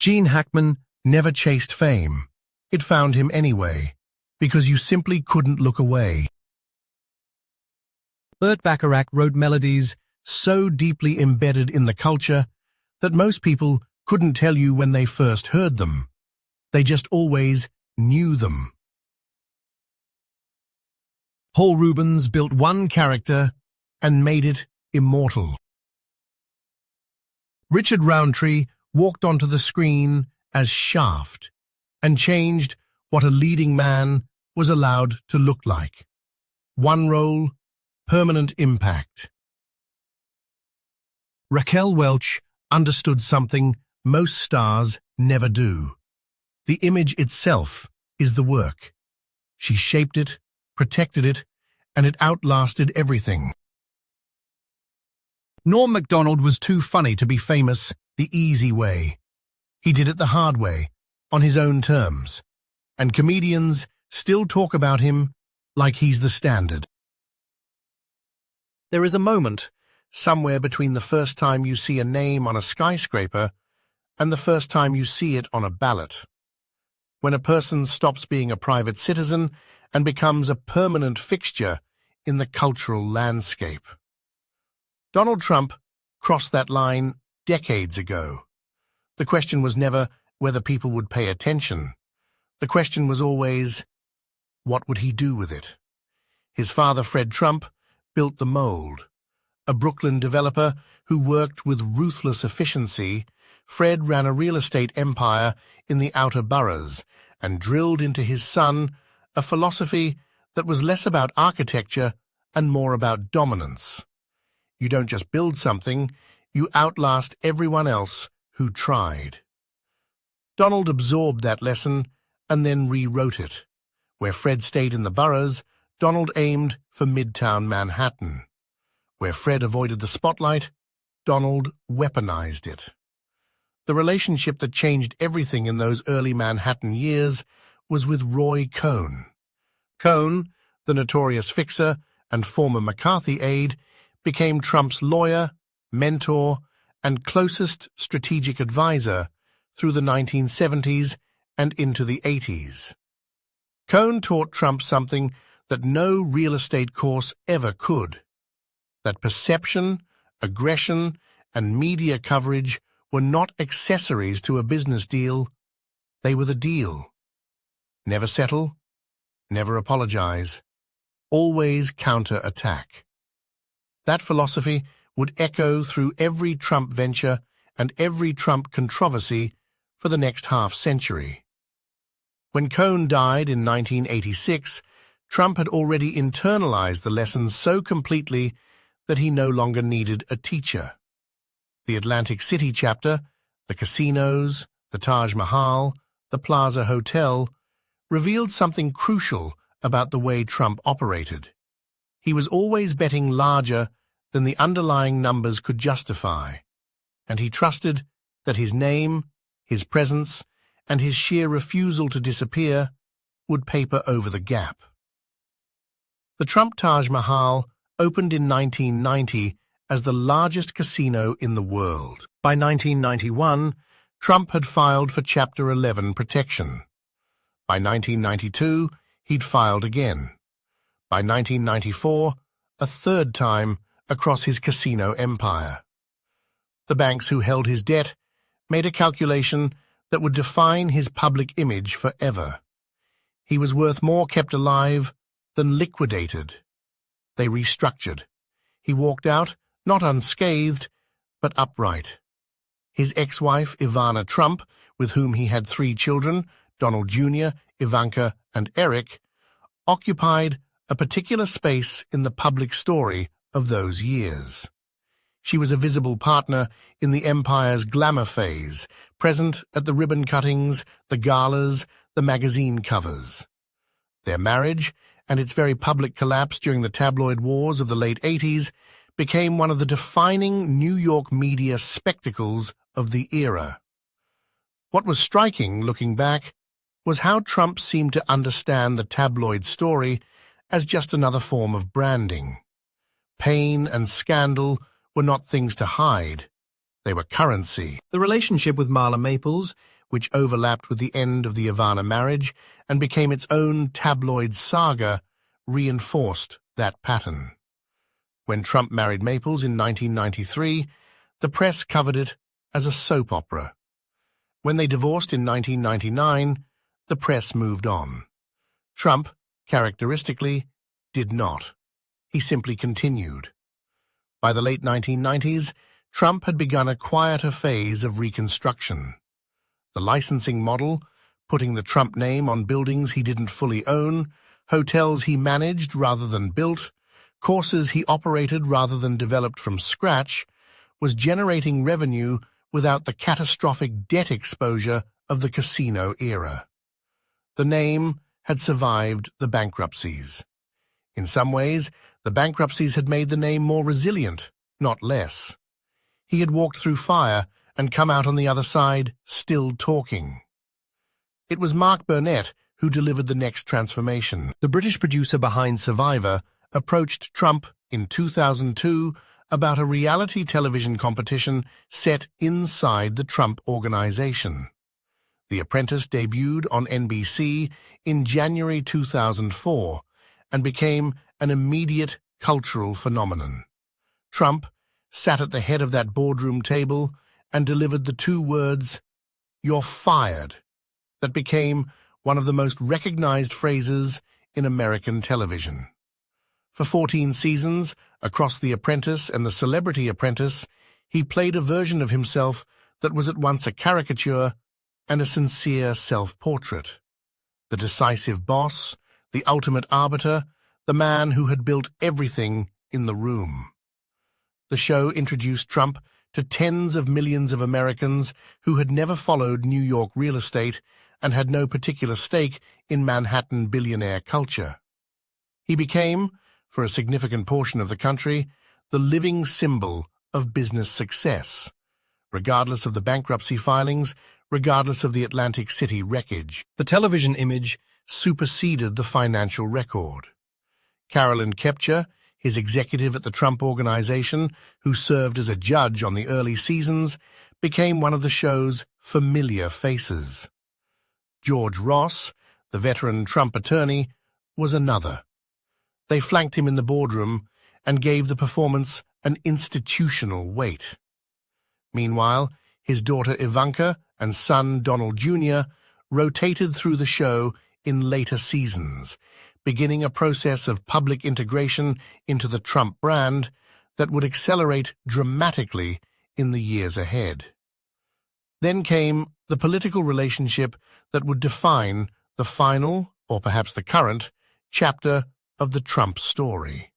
Gene Hackman never chased fame. It found him anyway, because you simply couldn't look away. Burt Bacharach wrote melodies so deeply embedded in the culture that most people couldn't tell you when they first heard them. They just always knew them. Paul Rubens built one character and made it immortal. Richard Roundtree walked onto the screen as Shaft and changed what a leading man was allowed to look like. One role, permanent impact. Raquel Welch understood something most stars never do. The image itself is the work. She shaped it, protected it, and it outlasted everything. Norm Macdonald was too funny to be famous the easy way. He did it the hard way, on his own terms, and comedians still talk about him like he's the standard. There is a moment, somewhere between the first time you see a name on a skyscraper and the first time you see it on a ballot, when a person stops being a private citizen and becomes a permanent fixture in the cultural landscape. Donald Trump crossed that line decades ago. The question was never whether people would pay attention. The question was always, what would he do with it? His father, Fred Trump, built the mold. A Brooklyn developer who worked with ruthless efficiency, Fred ran a real estate empire in the outer boroughs and drilled into his son a philosophy that was less about architecture and more about dominance. You don't just build something, you outlast everyone else who tried. Donald absorbed that lesson and then rewrote it. Where Fred stayed in the boroughs, Donald aimed for Midtown Manhattan. Where Fred avoided the spotlight, Donald weaponized it. The relationship that changed everything in those early Manhattan years was with Roy Cohn. Cohn, the notorious fixer and former McCarthy aide, became Trump's lawyer, mentor, and closest strategic advisor through the 1970s and into the 80s. Cohn taught Trump something that no real estate course ever could, that perception, aggression, and media coverage were not accessories to a business deal, they were the deal. Never settle, never apologize, always counter-attack. That philosophy would echo through every Trump venture and every Trump controversy for the next half-century. When Cohn died in 1986, Trump had already internalized the lessons so completely that he no longer needed a teacher. The Atlantic City chapter, the casinos, the Taj Mahal, the Plaza Hotel, revealed something crucial about the way Trump operated. He was always betting larger than the underlying numbers could justify, and he trusted that his name, his presence, and his sheer refusal to disappear would paper over the gap. The Trump Taj Mahal opened in 1990 as the largest casino in the world. By 1991, Trump had filed for Chapter 11 protection. By 1992, he'd filed again. By 1994, a third time across his casino empire. The banks who held his debt made a calculation that would define his public image forever. He was worth more kept alive than liquidated. They restructured. He walked out, not unscathed, but upright. His ex-wife, Ivana Trump, with whom he had 3 children, Donald Jr., Ivanka, and Eric, occupied a particular space in the public story of those years. She was a visible partner in the empire's glamour phase, present at the ribbon cuttings, the galas, the magazine covers. Their marriage, and its very public collapse during the tabloid wars of the late 80s, became one of the defining New York media spectacles of the era. What was striking, looking back, was how Trump seemed to understand the tabloid story as just another form of branding. Pain and scandal were not things to hide. They were currency. The relationship with Marla Maples which overlapped with the end of the Ivana marriage and became its own tabloid saga, reinforced that pattern. When Trump married Maples in 1993, the press covered it as a soap opera. When they divorced in 1999, the press moved on. Trump, characteristically, did not. He simply continued. By the late 1990s, Trump had begun a quieter phase of reconstruction. The licensing model, putting the Trump name on buildings he didn't fully own, hotels he managed rather than built, courses he operated rather than developed from scratch, was generating revenue without the catastrophic debt exposure of the casino era. The name had survived the bankruptcies. In some ways, the bankruptcies had made the name more resilient, not less. He had walked through fire and come out on the other side still talking. It was Mark Burnett who delivered the next transformation. The British producer behind Survivor approached Trump in 2002 about a reality television competition set inside the Trump organization. The Apprentice debuted on NBC in January 2004 and became an immediate cultural phenomenon. Trump sat at the head of that boardroom table and delivered the two words, "You're fired," that became one of the most recognized phrases in American television. For 14 seasons, across The Apprentice and The Celebrity Apprentice, he played a version of himself that was at once a caricature and a sincere self-portrait. The decisive boss, the ultimate arbiter, the man who had built everything in the room. The show introduced Trump to tens of millions of Americans who had never followed New York real estate and had no particular stake in Manhattan billionaire culture. He became, for a significant portion of the country, the living symbol of business success, regardless of the bankruptcy filings, regardless of the Atlantic City wreckage. The television image superseded the financial record. Carolyn Kepcher, his executive at the Trump Organization, who served as a judge on the early seasons, became one of the show's familiar faces. George Ross, the veteran Trump attorney, was another. They flanked him in the boardroom and gave the performance an institutional weight. Meanwhile, his daughter Ivanka and son Donald Jr. rotated through the show in later seasons, beginning a process of public integration into the Trump brand that would accelerate dramatically in the years ahead. Then came the political relationship that would define the final, or perhaps the current, chapter of the Trump story.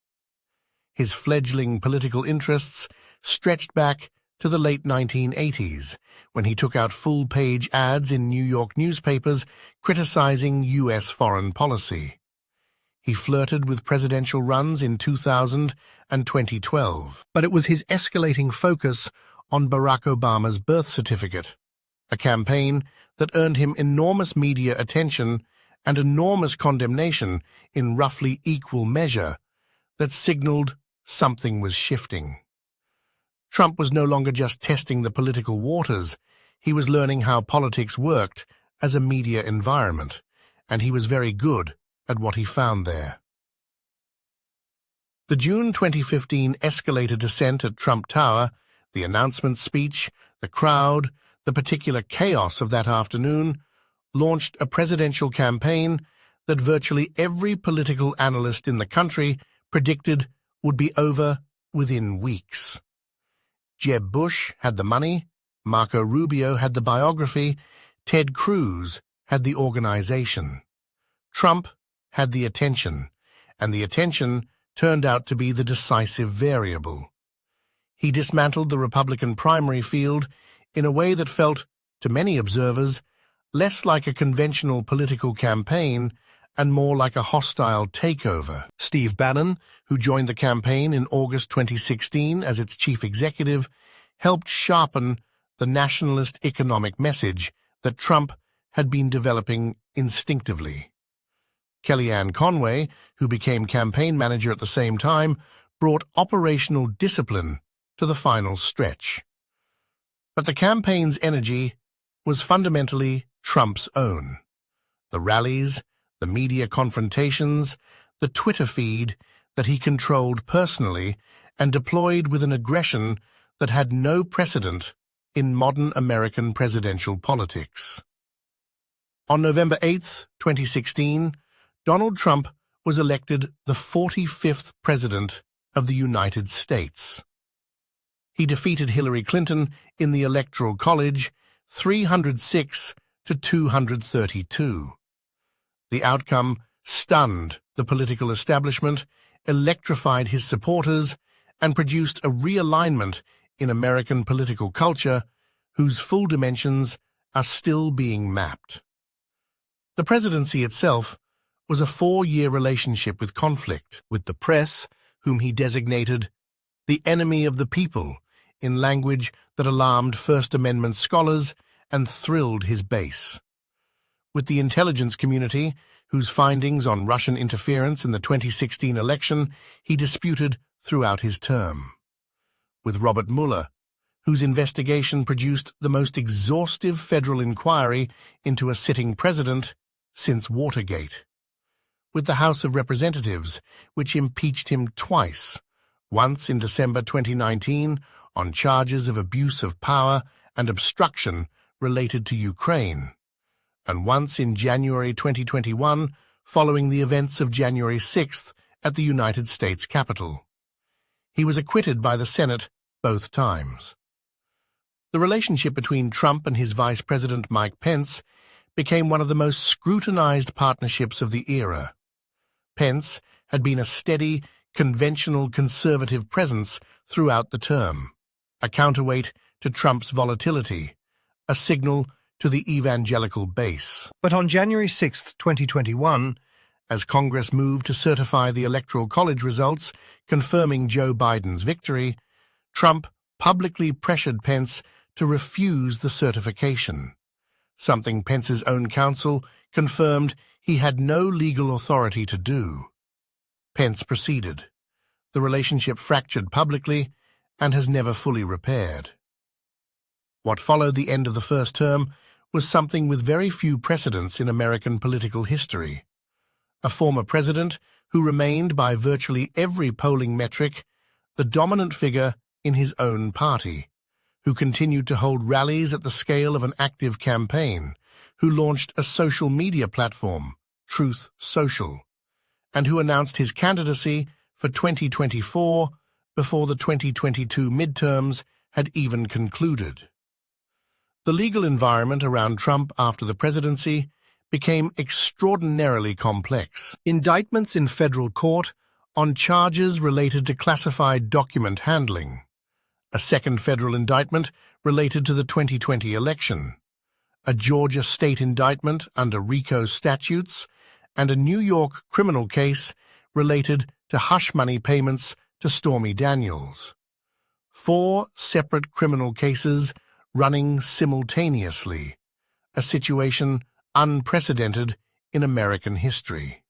His fledgling political interests stretched back to the late 1980s, when he took out full-page ads in New York newspapers criticizing U.S. foreign policy. He flirted with presidential runs in 2000 and 2012, but it was his escalating focus on Barack Obama's birth certificate, a campaign that earned him enormous media attention and enormous condemnation in roughly equal measure, that signaled something was shifting. Trump was no longer just testing the political waters, he was learning how politics worked as a media environment, and he was very good at what he found there. The June 2015 escalator descent at Trump Tower, the announcement speech, the crowd, the particular chaos of that afternoon, launched a presidential campaign that virtually every political analyst in the country predicted would be over within weeks. Jeb Bush had the money, Marco Rubio had the biography, Ted Cruz had the organization. Trump had the attention, and the attention turned out to be the decisive variable. He dismantled the Republican primary field in a way that felt, to many observers, less like a conventional political campaign and more like a hostile takeover. Steve Bannon, who joined the campaign in August 2016 as its chief executive, helped sharpen the nationalist economic message that Trump had been developing instinctively. Kellyanne Conway, who became campaign manager at the same time, brought operational discipline to the final stretch. But the campaign's energy was fundamentally Trump's own. The rallies, the media confrontations, the Twitter feed that he controlled personally and deployed with an aggression that had no precedent in modern American presidential politics. On November 8, 2016, Donald Trump was elected the 45th President of the United States. He defeated Hillary Clinton in the Electoral College 306 to 232. The outcome stunned the political establishment, electrified his supporters, and produced a realignment in American political culture whose full dimensions are still being mapped. The presidency itself was a 4-year relationship with conflict, with the press, whom he designated the enemy of the people, in language that alarmed First Amendment scholars and thrilled his base. With the intelligence community, whose findings on Russian interference in the 2016 election he disputed throughout his term. With Robert Mueller, whose investigation produced the most exhaustive federal inquiry into a sitting president since Watergate. With the House of Representatives, which impeached him twice, once in December 2019 on charges of abuse of power and obstruction related to Ukraine, and once in January 2021 following the events of January 6th at the United States Capitol. He was acquitted by the Senate both times. The relationship between Trump and his Vice President Mike Pence became one of the most scrutinized partnerships of the era. Pence had been a steady, conventional conservative presence throughout the term, a counterweight to Trump's volatility, a signal to the evangelical base. But on January 6, 2021, as Congress moved to certify the Electoral College results confirming Joe Biden's victory, Trump publicly pressured Pence to refuse the certification, something Pence's own counsel confirmed he had no legal authority to do. Pence proceeded. The relationship fractured publicly and has never fully repaired. What followed the end of the first term was something with very few precedents in American political history. A former president who remained, by virtually every polling metric, the dominant figure in his own party, who continued to hold rallies at the scale of an active campaign, who launched a social media platform, Truth Social, and who announced his candidacy for 2024 before the 2022 midterms had even concluded. The legal environment around Trump after the presidency became extraordinarily complex. Indictments in federal court on charges related to classified document handling, a second federal indictment related to the 2020 election, a Georgia state indictment under RICO statutes, and a New York criminal case related to hush money payments to Stormy Daniels. 4 separate criminal cases running simultaneously, a situation unprecedented in American history.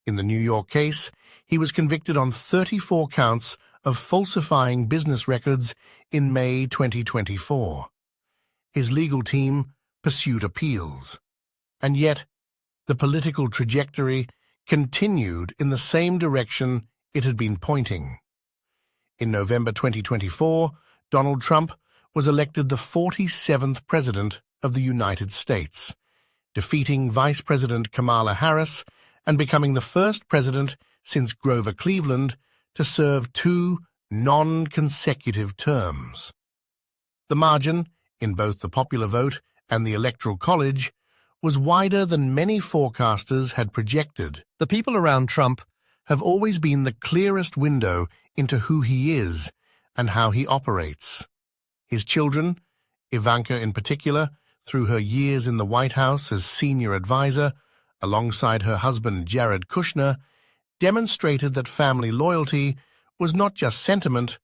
In the New York case, he was convicted on 34 counts of falsifying business records in May 2024. His legal team pursued appeals, and yet the political trajectory continued in the same direction it had been pointing. In November 2024, Donald Trump was elected the 47th President of the United States, defeating Vice President Kamala Harris and becoming the first president since Grover Cleveland to serve 2 non-consecutive terms. The margin, in both the popular vote and the Electoral College, was wider than many forecasters had projected. The people around Trump have always been the clearest window into who he is and how he operates. His children, Ivanka in particular, through her years in the White House as senior advisor, alongside her husband Jared Kushner, demonstrated that family loyalty was not just sentiment,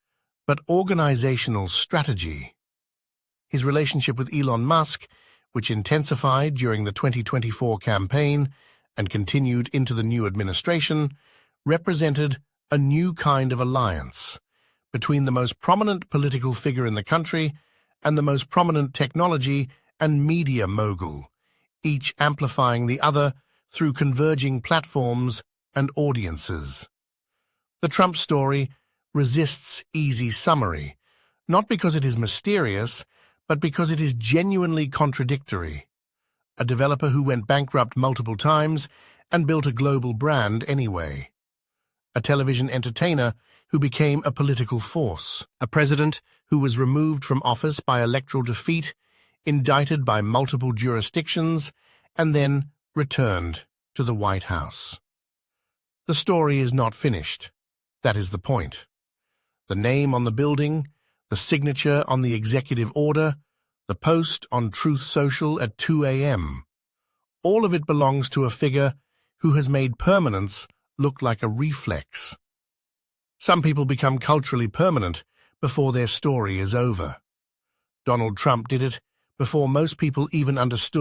but organizational strategy. His relationship with Elon Musk, which intensified during the 2024 campaign and continued into the new administration, represented a new kind of alliance between the most prominent political figure in the country and the most prominent technology and media mogul, each amplifying the other through converging platforms and audiences. The Trump story resists easy summary, not because it is mysterious, but because it is genuinely contradictory. A developer who went bankrupt multiple times and built a global brand anyway. A television entertainer who became a political force. A president who was removed from office by electoral defeat, indicted by multiple jurisdictions, and then returned to the White House. The story is not finished. That is the point. The name on the building, the signature on the executive order, the post on Truth Social at 2 a.m. All of it belongs to a figure who has made permanence look like a reflex. Some people become culturally permanent before their story is over. Donald Trump did it before most people even understood